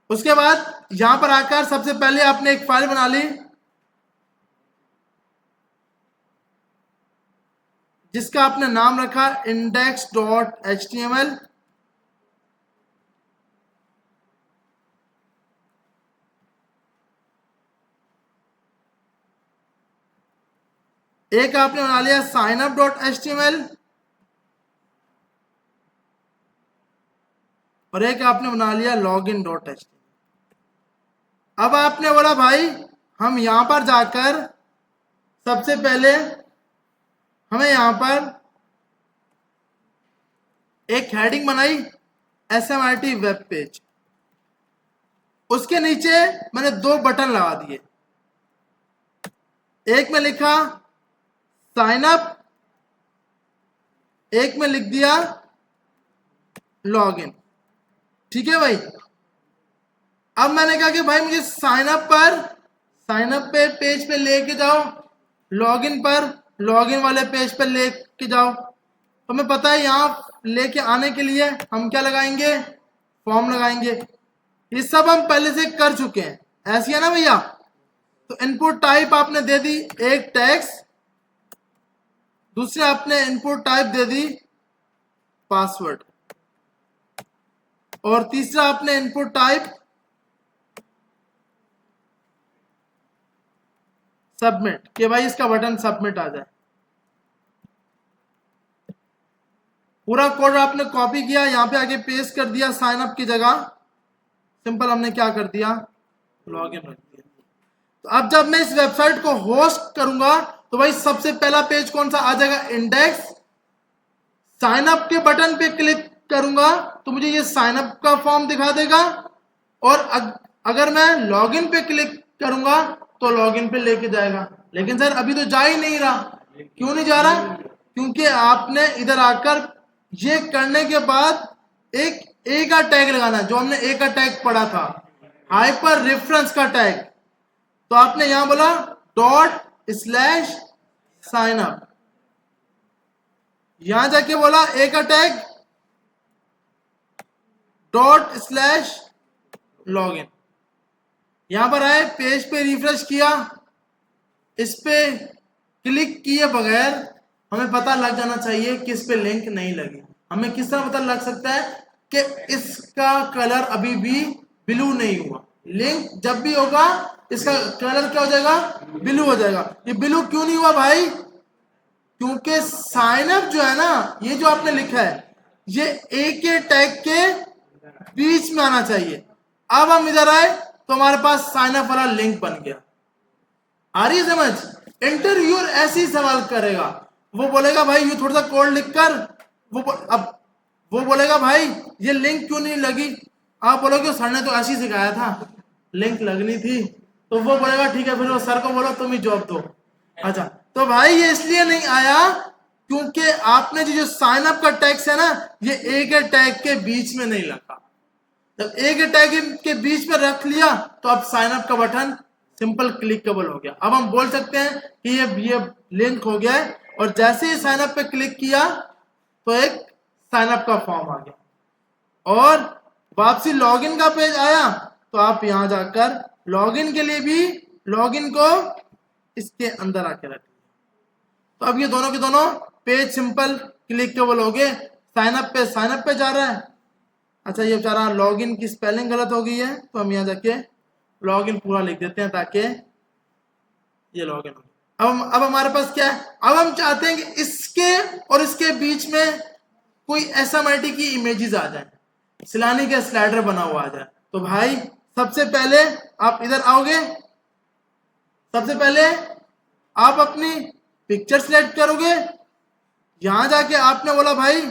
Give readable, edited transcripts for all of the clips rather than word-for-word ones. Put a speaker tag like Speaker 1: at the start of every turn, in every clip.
Speaker 1: उसके बाद यहां पर आकर सबसे पहले आपने एक फाइल बना ली जिसका आपने नाम रखा index.html। एक आपने बना लिया signup.html और एक आपने बना लिया login.html। अब आपने बोला भाई हम यहां पर जाकर सबसे पहले हमें यहां पर एक हेडिंग बनाई SMRT वेब पेज, उसके नीचे मैंने दो बटन लगा दिए। एक में लिखा साइन अप, एक में लिख दिया लॉगिन। ठीक है भाई। अब मैंने कहा कि भाई मुझे साइन अप पे पेज पे लेके जाओ, लॉगिन पर लॉगिन वाले पेज पे लेके जाओ। तो हमें पता है यहां लेके आने के लिए हम क्या लगाएंगे, फॉर्म लगाएंगे। ये सब हम पहले से कर चुके हैं, ऐसी है ना भैया। तो इनपुट टाइप आपने दे दी एक टेक्स्ट, दूसरे आपने input type they the password, और तीसरा आपने इनपुट टाइप सबमिट, कि भाई इसका बटन सबमिट आ जाए। पूरा कोड आपने कॉपी किया, यहां पे आके पेस्ट कर दिया, साइन अप की जगह सिंपल हमने क्या कर दिया, लॉगिन रख दिया। तो अब जब मैं इस वेबसाइट को होस्ट करूंगा तो भाई सबसे पहला पेज कौन सा आ जाएगा, इंडेक्स। साइन अप के बटन पे क्लिक करूंगा तो मुझे ये साइन अप का फॉर्म दिखा देगा, और अगर मैं लॉगिन पे क्लिक करूंगा तो लॉगिन पे लेके जाएगा। लेकिन सर अभी तो जा ही नहीं रहा। क्यों नहीं जा रहा, क्योंकि आपने इधर आकर ये करने के बाद एक ए का टैग लगाना, जो हमने ए का टैग पढ़ा था, हाइपर रेफरेंस का टैग। तो आपने यहां बोला ./signup, यहां जाके बोला ए का टैग ./login। यहां पर आए, पेज पे रिफ्रेश किया, इस पे क्लिक किए बगैर हमें पता लग जाना चाहिए कि इस पे लिंक नहीं लगी। हमें किस तरह पता लग सकता है कि इसका कलर अभी भी ब्लू नहीं हुआ। लिंक जब भी होगा इसका कलर क्या हो जाएगा, ब्लू हो जाएगा। ये ब्लू क्यों नहीं हुआ भाई, क्योंकि साइन अप जो है ना, ये जो आपने लिखा है ये ए के टैग के बीच में आना चाहिए। अब हम इधर आए तो हमारे पास साइन अप वाला लिंक बन गया। आ रही है समझ। इंटरव्यूअर ऐसे ही सवाल करेगा, वो बोलेगा भाई ये थोड़ा सा कोड लिखकर, अब वो बोलेगा भाई ये लिंक क्यों नहीं लगी। आप बोलोगे सर ने तो ऐसे ही सिखाया था, लिंक लगनी थी। तो वो बोलेगा ठीक है, फिर वो सर को बोलो तुम ही जॉब दो। अच्छा, तो भाई ये इसलिए नहीं आया क्योंकि आपने जो साइन अप का टैक्स है ना, ये ए के टैग के बीच में नहीं लगा। जब ए के टैग के बीच में रख लिया तो अब साइन अप का बटन सिंपल क्लिकेबल हो गया। अब हम बोल सकते हैं कि ये लिंक हो गया है, और जैसे ही साइन अप पे क्लिक किया तो एक साइन अप का फॉर्म आ गया, और वापसी लॉगिन का पेज आया तो आप यहां जाकर लॉगिन के लिए भी लॉगिन को इसके अंदर आके रखें। तो अब ये दोनों के दोनों पेज सिंपल क्लिकेबल हो गए। साइन अप पे जा रहा है। अच्छा, ये बेचारा लॉगिन की स्पेलिंग गलत हो गई है, तो हम यहाँ जाके लॉगिन पूरा लिख देते हैं ताकि ये लॉगिन हो। अब हमारे पास क्या है, अब हम चाहते हैं कि इसके और इसके बीच में कोई SMRT की इमेजेस आ जाए, सिलानी का स्लाइडर बना हुआ आ जाए। तो भाई सबसे पहले आप इधर आओगे, सबसे पहले आप अपनी पिक्चर सिलेक्ट करोगे। यहां जाके आपने बोला भाई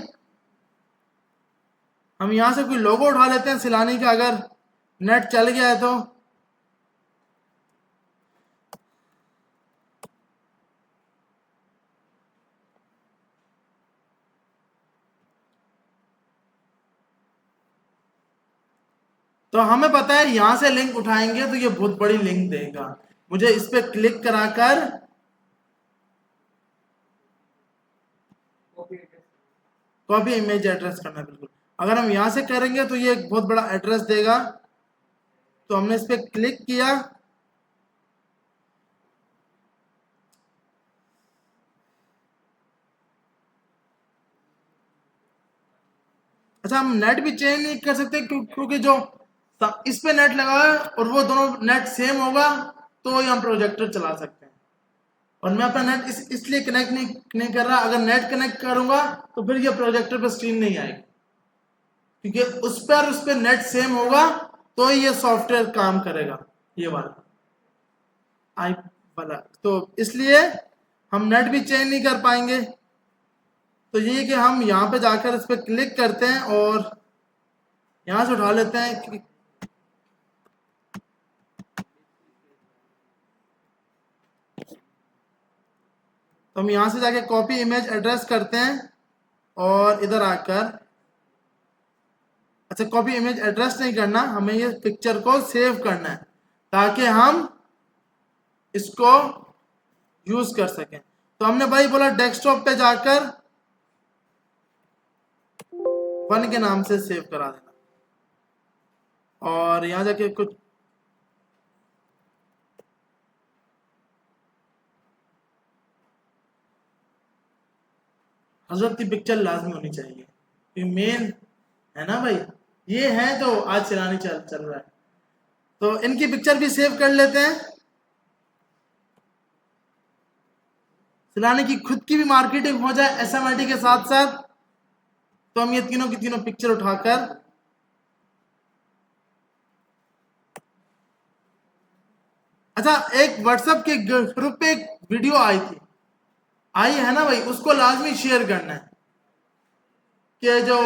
Speaker 1: हम यहां से कोई लोगो उठा लेते हैं सिलानी का, अगर नेट चल गया है तो हमें पता है यहां से लिंक उठाएंगे तो ये बहुत बड़ी लिंक देगा। मुझे इस पे क्लिक कराकर कॉपी इमेज एड्रेस करना है। बिल्कुल, अगर हम यहां से करेंगे तो ये एक बहुत बड़ा एड्रेस देगा। तो हमने इस पर क्लिक किया, अच्छा हम नेट भी चेंज नहीं कर सकते क्योंकि जो इस पे नेट लगा है और वो दोनों नेट सेम होगा तो ही हम प्रोजेक्टर चला सकते हैं। और मैं अपना नेट इसलिए कनेक्ट नहीं कर रहा, अगर नेट कनेक्ट करूंगा तो फिर ये प्रोजेक्टर पे स्क्रीन नहीं आएगी, क्योंकि उस पर नेट सेम होगा तो ही ये सॉफ्टवेयर काम करेगा, ये वाला आई वाला। तो इसलिए हम नेट भी चेंज नहीं कर पाएंगे। तो ये कि हम यहाँ पे जाकर इस पर क्लिक करते हैं और यहाँ से उठा लेते हैं तो हम यहाँ से जाके कॉपी इमेज एड्रेस करते हैं और इधर आकर, अच्छा कॉपी इमेज एड्रेस नहीं करना, हमें ये पिक्चर को सेव करना है ताकि हम इसको यूज कर सकें। तो हमने भाई बोला डेस्कटॉप पे जाकर 1 के नाम से सेव करा देना और यहां जाके कुछ हजरत की पिक्चर लाजमी होनी चाहिए, ये मेन है ना भाई, ये है तो आज चलानी चल रहा है। तो इनकी पिक्चर भी सेव कर लेते हैं। सिलाने की खुद की भी मार्केटिंग हो जाए एसएमआईटी के साथ साथ, तो हम ये तीनों की तीनों पिक्चर उठाकर अच्छा एक व्हाट्सएप के ग्रुप पे एक वीडियो आई है ना भाई, उसको लाजमी शेयर करना है कि जो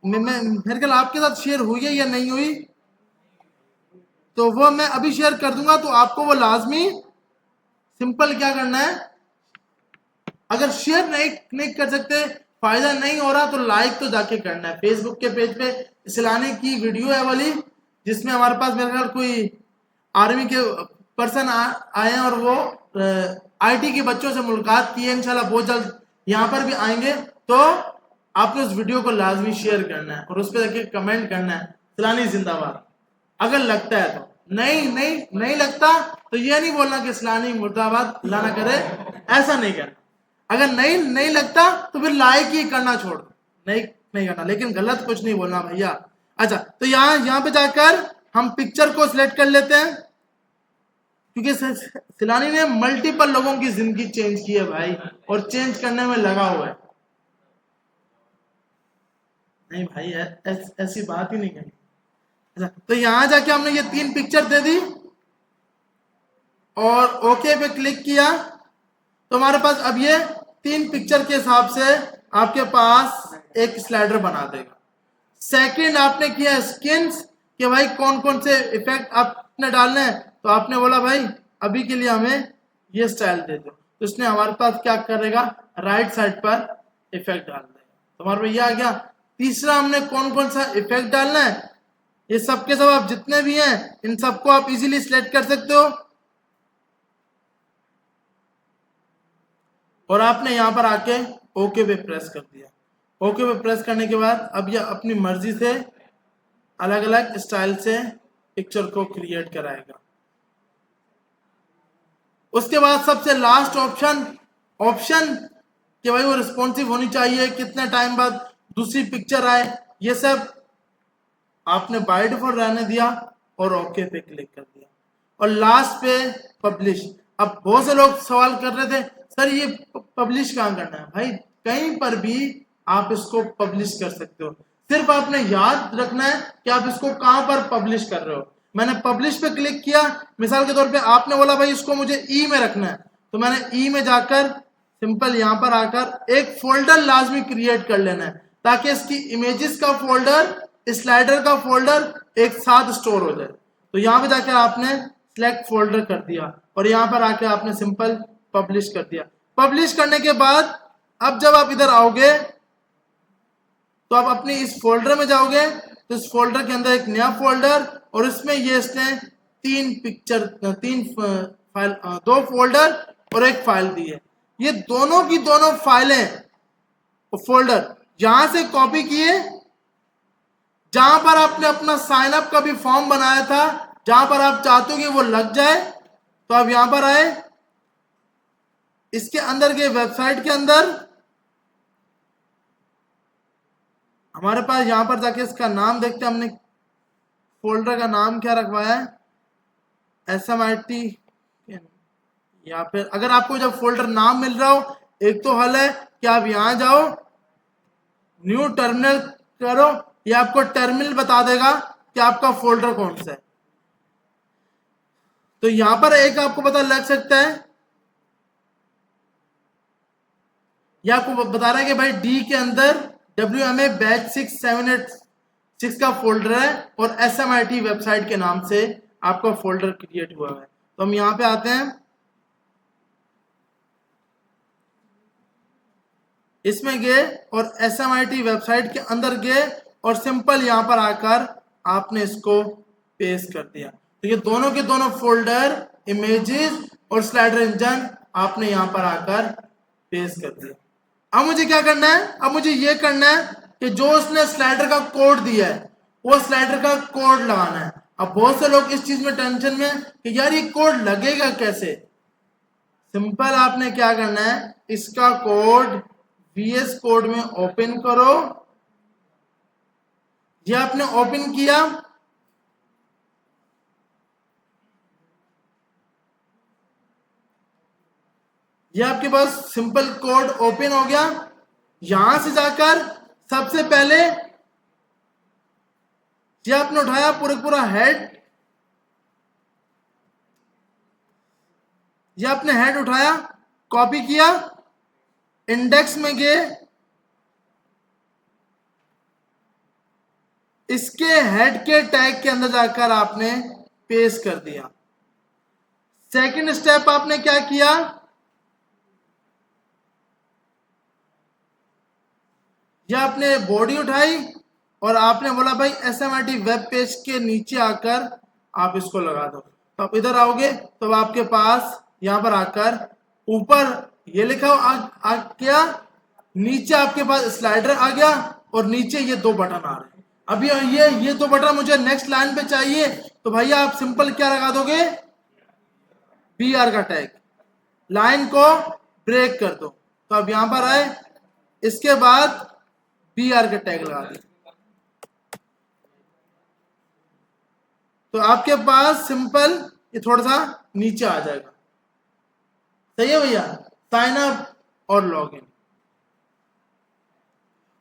Speaker 1: मेरे ख्याल आपके साथ शेयर हुई है या नहीं हुई, तो वो मैं अभी शेयर कर दूंगा। तो आपको वो लाजमी सिंपल क्या करना है, अगर शेयर नहीं कर सकते, फायदा नहीं हो रहा, तो लाइक तो जाके करना है। फेसबुक के पेज पे सिलाने की वीडियो है वाली, जिसमें हमारे पास मेरे ख्याल कोई आर्मी के पर्सन आए हैं और वो आईटी के बच्चों से मुलाकात की है, इंशाल्लाह बहुत जल्द यहाँ पर भी आएंगे। तो आपने उस वीडियो को लाजमी शेयर करना है और उस पर जाके कमेंट करना है सिलानी जिंदाबाद, अगर लगता है तो। नहीं लगता तो ये नहीं बोलना कि सिलानी मुर्दाबाद, अल्लाह ना करे, ऐसा नहीं करना। अगर नहीं लगता तो फिर लाइक ही करना छोड़ दो, नहीं करना, लेकिन गलत कुछ नहीं बोलना भैया। अच्छा तो यहाँ पे जाकर हम पिक्चर को सिलेक्ट कर लेते हैं, क्योंकि सिलानी ने मल्टीपल लोगों की जिंदगी चेंज की है भाई, और चेंज करने में लगा हुआ है। नहीं भाई ऐसी बात ही नहीं करनी। अच्छा तो यहां जाके हमने ये 3 पिक्चर दे दी और ओके पे क्लिक किया, तो हमारे पास अब ये 3 पिक्चर के हिसाब से आपके पास एक स्लाइडर बना देगा। सेकंड आपने किया स्किन्स, कि भाई कौन कौन से इफेक्ट आपने डालने हैं, तो आपने बोला भाई अभी के लिए हमें ये स्टाइल दे दो, तो इसने हमारे पास क्या करेगा, राइट साइड पर इफेक्ट डाल देगा। तो हमारे पास ये आ गया। तीसरा हमने कौन कौन सा इफेक्ट डालना है, ये सब के सब आप जितने भी हैं इन सबको आप इजीली सिलेक्ट कर सकते हो, और आपने यहां पर आके ओके पे प्रेस कर दिया। ओके पे प्रेस करने के बाद अब ये अपनी मर्जी से अलग अलग स्टाइल से पिक्चर को क्रिएट कराएगा। उसके बाद सबसे लास्ट ऑप्शन कि भाई वो रिस्पॉन्सिव होनी चाहिए, कितने टाइम बाद दूसरी पिक्चर आए, ये सब आपने बाय डिफॉल्ट रहने दिया और ओके पे क्लिक कर दिया, और लास्ट पे पब्लिश। अब बहुत से लोग सवाल कर रहे थे सर ये पब्लिश कहाँ करना है, भाई कहीं पर भी आप इसको पब्लिश कर सकते हो, सिर्फ आपने याद रखना है कि आप इसको कहां पर पब्लिश कर रहे हो। मैंने पब्लिश पे क्लिक किया, मिसाल के तौर पे आपने बोला भाई इसको मुझे ई में रखना है, तो मैंने ई में जाकर सिंपल यहां पर आकर एक फोल्डर लाजमी क्रिएट कर लेना है, ताकि इसकी इमेजेस का फोल्डर, स्लाइडर का फोल्डर एक साथ स्टोर हो जाए। तो यहां पे जाकर आपने सिलेक्ट फोल्डर कर दिया और यहां पर आकर आपने सिंपल पब्लिश कर दिया। पब्लिश करने के बाद अब जब आप इधर आओगे तो आप अपनी इस फोल्डर में जाओगे, तो इस फोल्डर के अंदर एक नया फोल्डर, और इसमें ये इसने 2 फोल्डर और एक फाइल दी है। ये दोनों की दोनों फाइलें फोल्डर यहां से कॉपी किए, जहां पर आपने अपना साइन अप का भी फॉर्म बनाया था, जहां पर आप चाहते हो कि वो लग जाए, तो आप यहां पर आए, इसके अंदर के वेबसाइट के अंदर हमारे पास यहां पर जाके इसका नाम देखते हैं, हमने फोल्डर का नाम क्या रखवाया है, SMIT। या फिर अगर आपको जब फोल्डर नाम मिल रहा हो, एक तो हल है कि आप यहां जाओ, न्यू टर्मिनल करो, ये आपको टर्मिनल बता देगा कि आपका फोल्डर कौन सा है। तो यहां पर एक आपको पता लग सकता है, ये आपको बता रहा है कि भाई डी के अंदर WMA बैच 6786 का फोल्डर है और SMIT वेबसाइट के नाम से आपका फोल्डर क्रिएट हुआ है। तो हम यहां पे आते हैं, इसमें गए और SMIT वेबसाइट के अंदर गए और सिंपल यहां पर आकर आपने इसको पेस्ट कर दिया। तो ये दोनों के दोनों फोल्डर, इमेजेस और स्लाइडर इंजन आपने यहां पर आकर पेस्ट कर दिया। अब मुझे क्या करना है, अब मुझे ये करना है कि जो उसने स्लाइडर का कोड दिया है वो स्लाइडर का कोड लगाना है। अब बहुत से लोग इस चीज में टेंशन में कि यार ये कोड लगेगा कैसे। सिंपल आपने क्या करना है, इसका कोड VS कोड में ओपन करो, ये आपने ओपन किया, ये आपके पास सिंपल कोड ओपन हो गया। यहां से जाकर सबसे पहले ये आपने उठाया पूरा हेड, ये आपने हेड उठाया, कॉपी किया, इंडेक्स में गए, इसके हेड के टैग के अंदर जाकर आपने पेस्ट कर दिया। सेकंड स्टेप आपने क्या किया, ये आपने बॉडी उठाई और आपने बोला भाई SMIT वेब पेज के नीचे आकर आप इसको लगा दो। तो आप इधर आओगे तो आपके पास यहां पर आकर ऊपर ये लिखा आ गया, नीचे आपके पास स्लाइडर आ गया और नीचे ये दो बटन आ रहे हैं। अभी ये दो बटन मुझे नेक्स्ट लाइन पे चाहिए, तो भैया आप सिंपल क्या लगा दोगे, BR का टैग, लाइन को ब्रेक कर दो। तो अब यहां पर आए, इसके बाद BR का टैग लगा दें, तो आपके पास सिंपल ये थोड़ा सा नीचे आ जाएगा। सही है भैया, साइन अप और लॉगिन।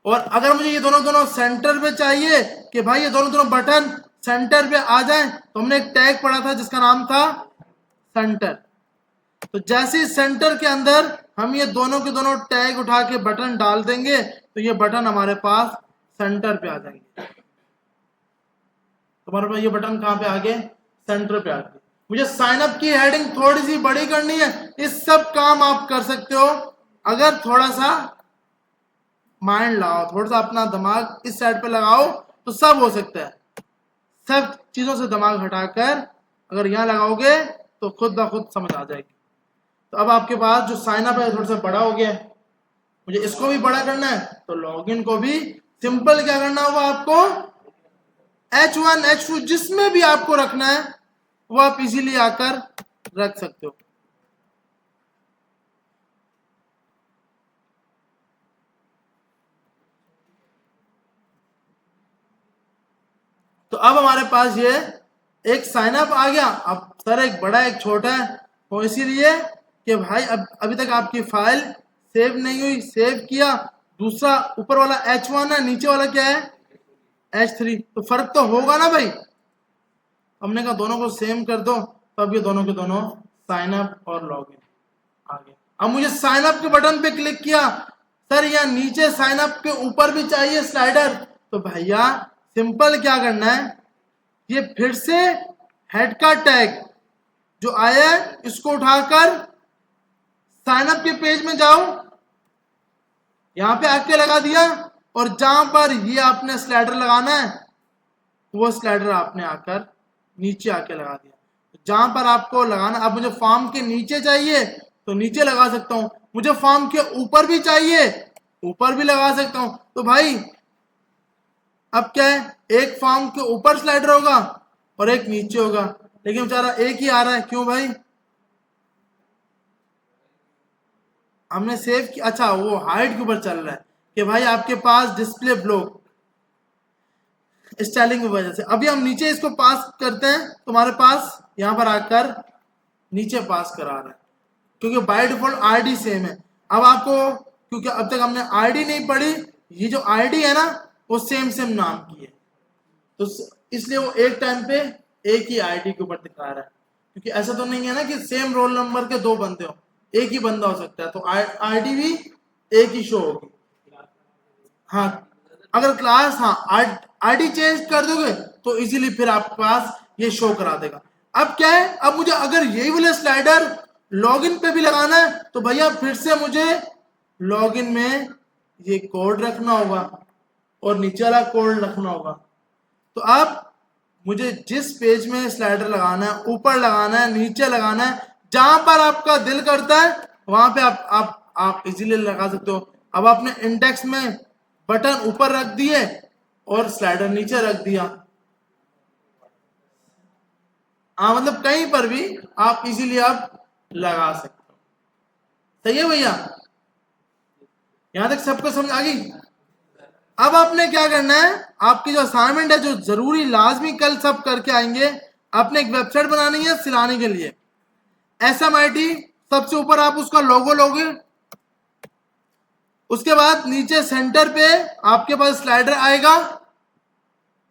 Speaker 1: और अगर मुझे ये दोनों सेंटर पे चाहिए कि भाई ये दोनों बटन सेंटर पे आ जाएं, तो हमने एक टैग पढ़ा था जिसका नाम था सेंटर। तो जैसे ही सेंटर के अंदर हम ये दोनों के दोनों टैग उठा के बटन डाल देंगे, तो ये बटन हमारे पास सेंटर पे आ जाएंगे। तुम्हारे पास ये बटन कहां पे आ गए, सेंटर पे आ गए। मुझे साइन अप की हेडिंग थोड़ी सी बड़ी करनी है, इस सब काम आप कर सकते हो अगर थोड़ा सा माइंड लगाओ, थोड़ा सा अपना दिमाग इस साइड पे लगाओ तो सब हो सकता है। सब चीजों से दिमाग हटाकर अगर यहां लगाओगे तो खुद ब खुद समझ आ जाएगी। तो अब आपके पास जो साइन अप है थोड़ा सा बड़ा हो गया है, मुझे इसको भी बड़ा करना है, तो लॉगिन को भी सिंपल क्या करना होगा आपको, H1 H2 जिसमें भी आपको रखना है वो आप इजीली आकर रख सकते हो। तो अब हमारे पास ये एक साइन अप आ गया। अब सर एक बड़ा एक छोटा है, तो इसीलिए कि भाई अब अभी तक आपकी फाइल सेव नहीं हुई, सेव किया, दूसरा ऊपर वाला H1 है, नीचे वाला क्या है H3, तो फर्क तो होगा ना भाई। हमने कहा दोनों को सेम कर दो, तब ये दोनों के दोनों साइन अप और लॉगिन आ गए। अब मुझे साइन अप के बटन पे क्लिक किया, सर यहाँ नीचे साइन अप के ऊपर भी चाहिए स्लाइडर, तो भैया सिंपल क्या करना है, ये फिर से हेड का टैग जो आया है इसको उठाकर साइन अप के पेज में जाओ, यहां पे आके लगा दिया, और जहां पर ये आपने स्लाइडर लगाना है वो स्लाइडर आपने आकर नीचे आके लगा दिया। जहां पर आपको लगाना, अब मुझे फॉर्म के नीचे चाहिए तो नीचे लगा सकता हूं, मुझे फॉर्म के ऊपर भी चाहिए ऊपर भी लगा सकता हूं। तो भाई अब क्या है, एक फॉर्म के ऊपर स्लाइडर होगा और एक नीचे होगा, लेकिन बेचारा एक ही आ रहा है, क्यों भाई? हमने सेव किया, अच्छा वो हाइट के ऊपर चल रहा है कि भाई आपके पास डिस्प्ले ब्लॉक स्टाइलिंग की वजह से। अभी हम नीचे इसको पास करते हैं, तुम्हारे पास यहां पर आकर नीचे पास करा रहा है, क्योंकि बाय डिफॉल्ट आईडी सेम है। अब आपको, क्योंकि अब तक हमने आईडी नहीं पढ़ी, ये जो आईडी है ना वो सेम सेम नाम की है, तो इसलिए वो एक टाइम पे एक ही आईडी के ऊपर दिखा रहा है, क्योंकि ऐसा तो नहीं है ना कि सेम रोल नंबर के दो बंदे हो, एक ही बंदा हो सकता है, तो आईडी भी एक ही शो होगी। हाँ, अगर क्लास, हाँ आईडी चेंज कर दोगे तो इजीली फिर आपके पास ये शो करा देगा। अब क्या है, अब मुझे अगर यही वाला स्लाइडर लॉगिन पे भी लगाना है तो भैया फिर से मुझे लॉगिन में ये कोड रखना होगा और नीचे वाला कोड रखना होगा। तो अब मुझे जिस पेज में स्लाइडर लगाना है, ऊपर लगाना है, नीचे लगाना है, जहां पर आपका दिल करता है वहां पे आप इजीली लगा सकते हो। अब आपने इंडेक्स में बटन ऊपर रख दिए और स्लाइडर नीचे रख दिया, मतलब कहीं पर भी आप इजीली आप लगा सकते हो। सही है भैया, यहां तक सबको समझ आ गई? अब आपने क्या करना है, आपकी जो असाइनमेंट है, जो जरूरी लाजमी कल सब करके आएंगे, आपने एक वेबसाइट बनानी है सिलाने के लिए। SMIT सबसे ऊपर आप उसका लोगो लोगे, उसके बाद नीचे सेंटर पे आपके पास स्लाइडर आएगा,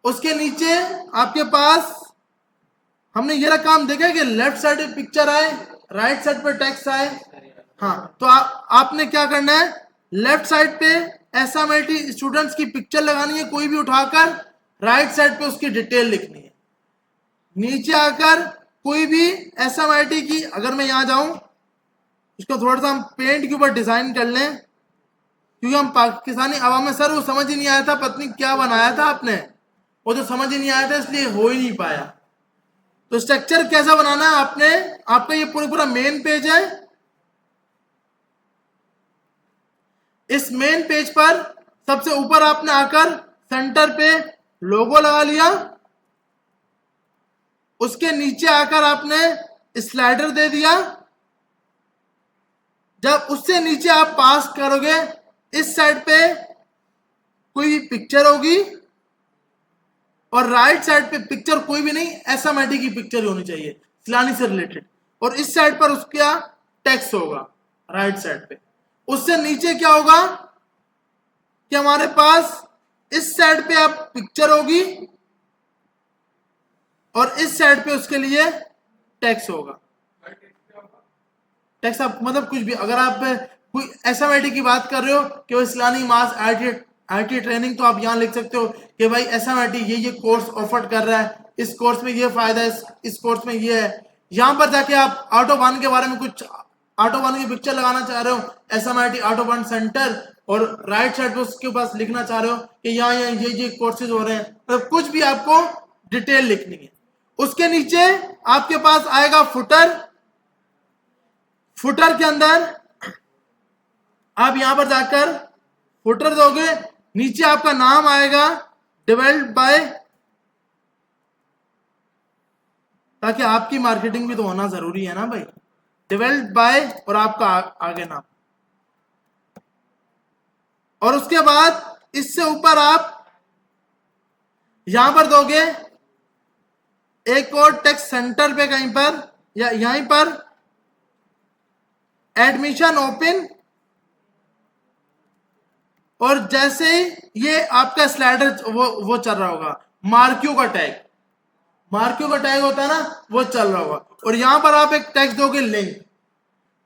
Speaker 1: उसके नीचे आपके पास, हमने ये रहा काम देखा है कि लेफ्ट साइड पे पिक्चर आए, राइट साइड पे टेक्स्ट आए। हाँ, तो आपने क्या करना है, लेफ्ट साइड पे SMIT स्टूडेंट्स की पिक्चर लगानी है कोई भी उठाकर, राइट साइड पे उसकी डिटेल लिखनी है। नीचे आकर कोई भी SMIT की, अगर मैं यहां जाऊं, इसको थोड़ा सा हम पेंट के ऊपर डिजाइन कर लें, क्योंकि हम पाकिस्तानी आवाम में, सर वो समझ ही नहीं आया था, पत्नी क्या बनाया था आपने, वो तो समझ ही नहीं आया था इसलिए हो ही नहीं पाया। तो स्ट्रक्चर कैसा बनाना है आपने, आपका ये पूरा मेन पेज है, इस मेन पेज पर सबसे ऊपर आपने आकर सेंटर पे लोगो लगा लिया, उसके नीचे आकर आपने स्लाइडर दे दिया, जब उससे नीचे आप पास करोगे इस साइड पे कोई भी पिक्चर होगी और राइट साइड पे पिक्चर कोई भी नहीं, SMIT की पिक्चर होनी चाहिए सिलानी से रिलेटेड, और इस साइड पर उसका टेक्स्ट होगा राइट साइड पे। उससे नीचे क्या होगा कि हमारे पास इस साइड पे आप पिक्चर होगी और इस साइड पे उसके लिए टेक्स्ट होगा। टेक्स्ट आप मतलब कुछ भी, अगर आप कोई SMIT की बात कर रहे हो कि वो इस्लामी मास IT ट्रेनिंग, तो आप यहाँ लिख सकते हो कि भाई SMIT ये कोर्स ऑफर कर रहा है, इस कोर्स में ये फायदा है, इस कोर्स में ये है। यहाँ पर जाके आप ऑटोबान के बारे में कुछ, ऑटोबान की पिक्चर लगाना चाह रहे हो, SMIT ऑटोबान सेंटर, और राइट साइड पे उसके पास लिखना चाह रहे हो कि यहाँ ये कोर्सेज हो रहे हैं, मतलब कुछ भी आपको डिटेल लिखनी है। उसके नीचे आपके पास आएगा फुटर, फुटर के अंदर आप यहां पर जाकर फुटर दोगे, नीचे आपका नाम आएगा डेवलप्ड बाय, ताकि आपकी मार्केटिंग भी तो होना जरूरी है ना भाई, डेवलप्ड बाय और आपका आगे नाम, और उसके बाद इससे ऊपर आप यहां पर दोगे एक और टेक्स्ट सेंटर पे कहीं पर या यहीं पर एडमिशन ओपन, और जैसे ही ये आपका स्लाइडर वो चल रहा होगा, मार्क्यू का टैग, मार्क्यू का टैग होता है ना, वो चल रहा होगा, और यहां पर आप एक टैग दोगे लिंक।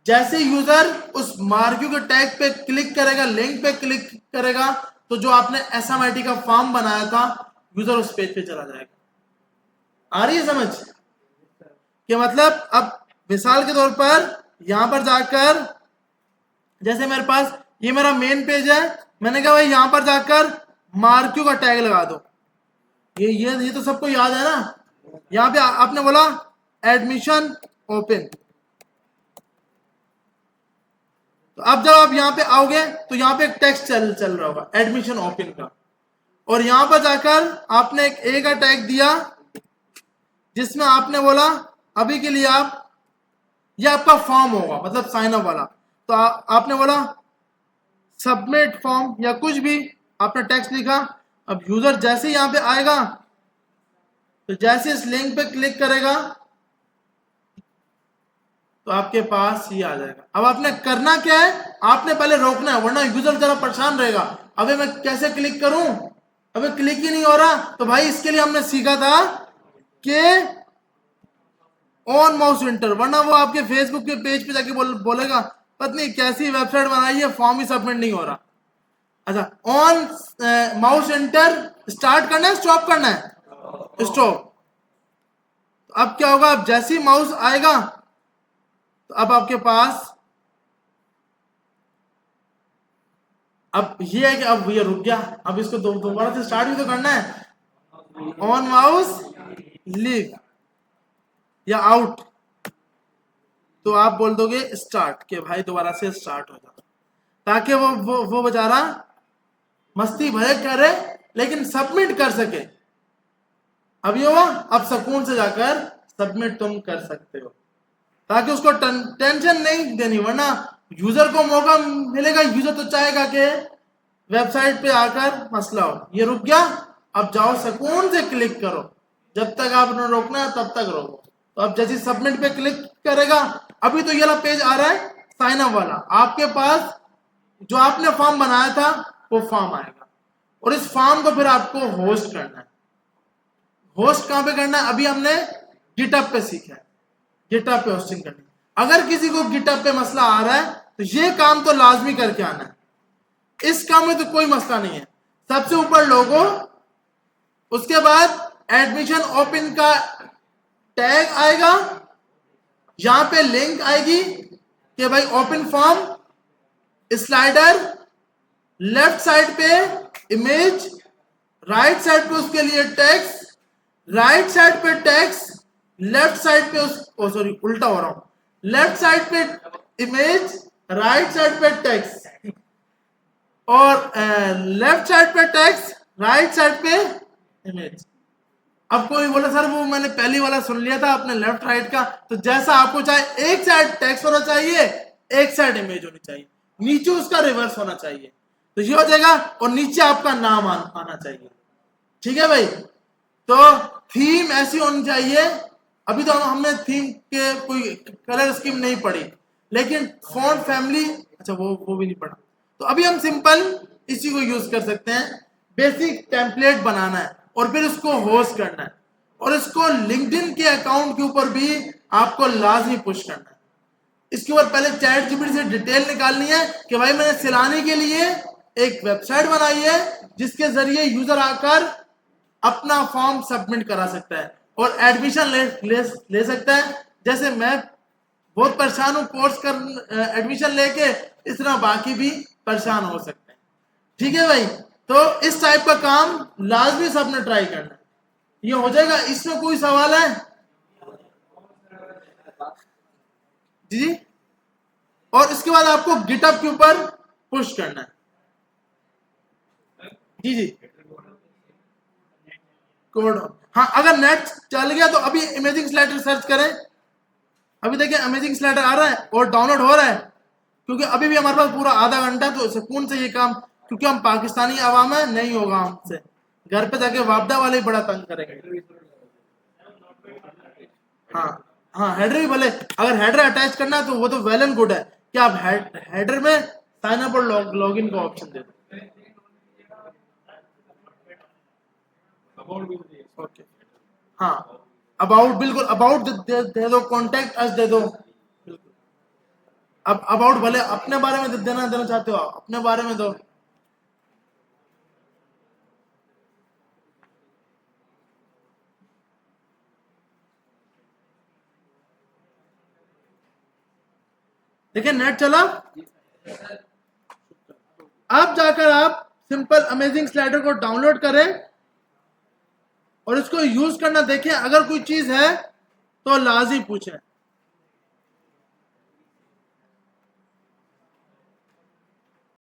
Speaker 1: जैसे यूजर उस मार्क्यू के टैग पे क्लिक करेगा, लिंक पे क्लिक करेगा, तो जो आपने SMIT का फॉर्म बनाया था, यूजर उस पेज पे चला जाएगा। आ रही है समझ कि मतलब, अब मिसाल के तौर पर यहां पर जाकर, जैसे मेरे पास ये मेरा मेन पेज है, मैंने कहा भाई यहां पर जाकर मार्क्यू का टैग लगा दो, ये तो सबको याद है ना। यहां पे आपने बोला एडमिशन ओपन, तो अब जब आप यहां पे आओगे तो यहां पे एक टेक्स्ट चल रहा होगा एडमिशन ओपन का, और यहां पर जाकर आपने एक ए का टैग दिया जिसमें आपने बोला अभी के लिए आप, ये आपका फॉर्म होगा मतलब साइन अप वाला, तो आपने बोला सबमिट फॉर्म या कुछ भी आपने टेक्स्ट लिखा। अब यूजर जैसे ही यहां पे आएगा तो जैसे इस लिंक पे क्लिक करेगा तो आपके पास ये आ जाएगा। अब आपने करना क्या है, आपने पहले रोकना है वरना यूजर जरा परेशान रहेगा, अबे मैं कैसे क्लिक करूं, अबे क्लिक ही नहीं हो रहा। तो भाई इसके लिए हमने सीखा था कि ऑन माउस एंटर, वरना वो आपके फेसबुक के पेज पे जाके बोलेगा पत्नी कैसी वेबसाइट बनाई है, फॉर्म ही सबमिट नहीं हो रहा। अच्छा, ऑन माउस एंटर स्टार्ट करना है स्टॉप करना है, स्टॉप। अब क्या होगा, अब जैसे ही माउस आएगा तो अब आपके पास अब ये है कि अब ये रुक गया, अब इसको दोबारा से स्टार्ट भी तो करना है। ऑन माउस लीव या आउट, तो आप बोल दोगे स्टार्ट कि भाई दोबारा से स्टार्ट हो जाए, ताकि वो बेचारा मस्ती भरे करे लेकिन सबमिट कर सके। अब ये हुआ, अब सुकून से जाकर सबमिट तुम कर सकते हो, ताकि उसको टेंशन नहीं देनी, वरना यूजर को मौका मिलेगा, यूजर तो चाहेगा कि वेबसाइट पे आकर मसला हो। ये रुक गया, अब जाओ सुकून से क्लिक करो, जब तक आपने रोकना है तब तक रोको। तो अब जैसे सबमिट पे क्लिक करेगा, अभी तो ये वाला पेज आ रहा है साइन अप वाला, आपके पास जो आपने फॉर्म बनाया था वो फॉर्म आएगा और इस फॉर्म को फिर आपको होस्ट करना है। होस्ट कहां पे करना है, अभी हमने गिटहब पे सीखा है, गिटहब पे होस्टिंग करनी। अगर किसी को गिटहब पे मसला आ रहा है तो ये काम तो लाजमी करके आना है, इस काम में तो कोई मसला नहीं है। सबसे ऊपर लोगो, उसके बाद एडमिशन ओपन का टैग आएगा, यहां पे लिंक आएगी कि भाई open form, slider, left side पे इमेज, राइट साइड पे उसके लिए टेक्स्ट, राइट साइड पे टेक्स्ट, लेफ्ट साइड पे सॉरी उल्टा हो रहा हूं, लेफ्ट साइड पे इमेज, राइट साइड पे टेक्स्ट, और लेफ्ट साइड पे टेक्स्ट, राइट साइड पे इमेज। अब कोई बोला सर वो मैंने पहली वाला सुन लिया था अपने लेफ्ट राइट का, तो जैसा आपको चाहे एक साइड टेक्स्ट होना चाहिए, एक साइड इमेज होनी चाहिए, नीचे उसका रिवर्स होना चाहिए, तो ये हो जाएगा, और नीचे आपका नाम आना चाहिए। ठीक है भाई, तो थीम ऐसी होनी चाहिए। अभी तो हमने थीम के कोई कलर स्कीम नहीं पढ़ी, लेकिन फॉन्ट फैमिली, अच्छा वो भी नहीं पढ़ा, तो अभी हम सिंपल इसी को यूज कर सकते हैं। बेसिक टेम्पलेट बनाना है और फिर उसको होस्ट करना है, और इसको लिंक्डइन के अकाउंट के ऊपर भी आपको लाजमी पुश करना है। इसके ऊपर पहले चैट जीपीटी से डिटेल निकालनी है कि भाई मैंने सिलाने के लिए एक वेबसाइट बनाई है जिसके जरिए यूजर आकर अपना फॉर्म सबमिट करा सकता है और एडमिशन ले सकता है। जैसे मैं बहुत परेशान हूं कोर्स कर एडमिशन लेके, इस तरह बाकी भी परेशान हो सकते हैं। ठीक है भाई, तो इस टाइप का काम लाजमी सबने ट्राई करना है, ये हो जाएगा। इसमें कोई सवाल है जी? और इसके बाद आपको गिटहब के ऊपर पुश करना है। जी जी, कोड, हाँ अगर नेट चल गया तो अभी इमेजिंग स्लाइडर सर्च करें, अभी देखिए अमेजिंग स्लाइडर आ रहा है और डाउनलोड हो रहा है, क्योंकि अभी भी हमारे पास पूरा आधा घंटा, तो सुकून से ये काम, क्योंकि हम पाकिस्तानी आवाम है, नहीं होगा हमसे, घर पे जाके वापदा वाले ही बड़ा तंग करेंगे। हाँ हाँ, हेडर भी भले, अगर हेडर अटैच करना है तो वो तो वेल एंड गुड है कि आप हेडर में साइन अप और लॉग इन का ऑप्शन दे दो। ओके, हाँ अबाउट, बिल्कुल अबाउट दे दो, कॉन्टेक्ट अस दे दो। अब अबाउट भले अपने बारे में देना चाहते हो अपने बारे में दो। देखिए नेट चला, अब जाकर आप सिंपल अमेजिंग स्लाइडर को डाउनलोड करें और इसको यूज करना देखें। अगर कोई चीज है तो लाजिम पूछें।